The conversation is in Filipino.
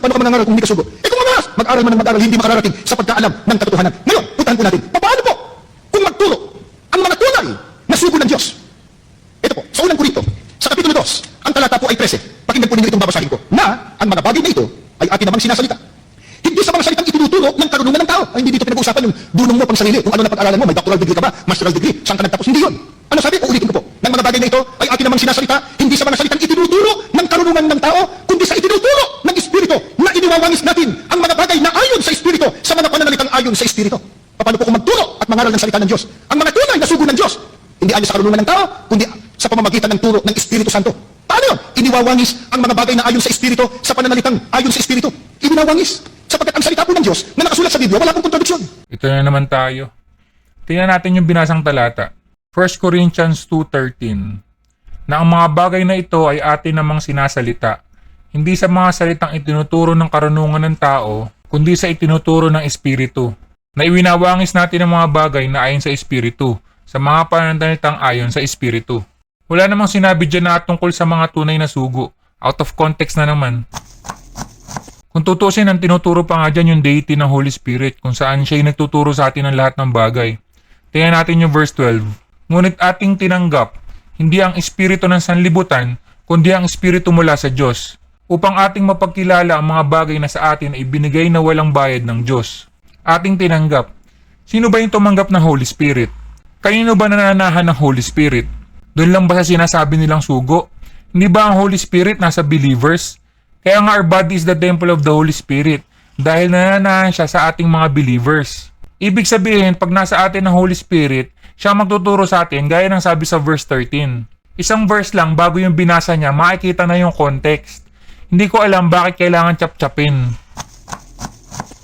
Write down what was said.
Paano ka mangangaral kung hindi ka sugo? Eh kung mangaras, mag-aral man ng mag-aral, hindi makararating sa pagkaalam ng katotohanan. Ngayon, putahan po natin, paano po kung magturo ang mga tunay na sugo ng Diyos? Ito po, sa unang Korinto, sa Kapitulo 2, ang talata po ay 13. Pakinggan po ninyo itong babasahin ko, na ang mga bagay na ito ay atin namang sinasalita. Hindi sa mga salitang itinuturo ng karunungan ng tao. Ay, hindi dito pinag-uusapan yung dunong mo pang sarili. Kung ano na pag-aralan mo, may doctoral degree ka ba, masteral degree, saan ka nagtapos, hindi yun. Ano sabi? Uulitin ko po. Ng mga bagay na ito ay atin namang sinasalita, hindi sa mga salitang itinuturo ng karunungan ng tao, kundi sa itinuturo ng Espiritu na iniwawangis natin ang mga bagay na ayon sa Espiritu sa mga pananalitang ayon sa Espiritu. Paano po kung magturo at mangaral ng salita ng Diyos? Ang mga tunay na sugo ng Diyos, hindi ayon sa karunungan ng tao, kundi sa pamamagitan ng turo ng Espiritu Santo. Paano yun? Iniwawangis ang mga bagay na ayon sa Espiritu sa pananalitang ayon sa Espiritu. Ininawangis. Sapagkat ang salita po ng Diyos na nakasulat sa Biblia, wala pong kontradiksyon. Ito na naman tayo. Tingnan natin yung binasang talata. 1 Corinthians 2:13. Na ang mga bagay na ito ay atin namang sinasalita, hindi sa mga salitang itinuturo ng karunungan ng tao, kundi sa itinuturo ng Espiritu. Na iwinawangis natin ang mga bagay na ayon sa Espiritu, sa mga pananalitang ayon sa Espiritu. Wala namang sinabi dyan na tungkol sa mga tunay na sugo. Out of context na naman. Kung tutusin, ang tinuturo pa nga dyan yung deity ng Holy Spirit, kung saan siya yung nagtuturo sa atin ng lahat ng bagay. Tingnan natin yung verse 12. Ngunit ating tinanggap, hindi ang espiritu ng sanlibutan, kundi ang espiritu mula sa Diyos, upang ating mapagkilala ang mga bagay na sa atin ay binigay na walang bayad ng Diyos. Ating tinanggap. Sino ba yung tumanggap ng Holy Spirit? Kanino ba nananahan ng Holy Spirit? Doon lang ba sa sinasabi nilang sugo? Hindi ba ang Holy Spirit nasa believers? Kaya nga our body is the temple of the Holy Spirit dahil nananahan siya sa ating mga believers. Ibig sabihin, pag nasa atin ang Holy Spirit, siya magtuturo sa atin gaya ng sabi sa verse 13. Isang verse lang bago yung binasa niya, makikita na yung context. Hindi ko alam bakit kailangan chap-chapin.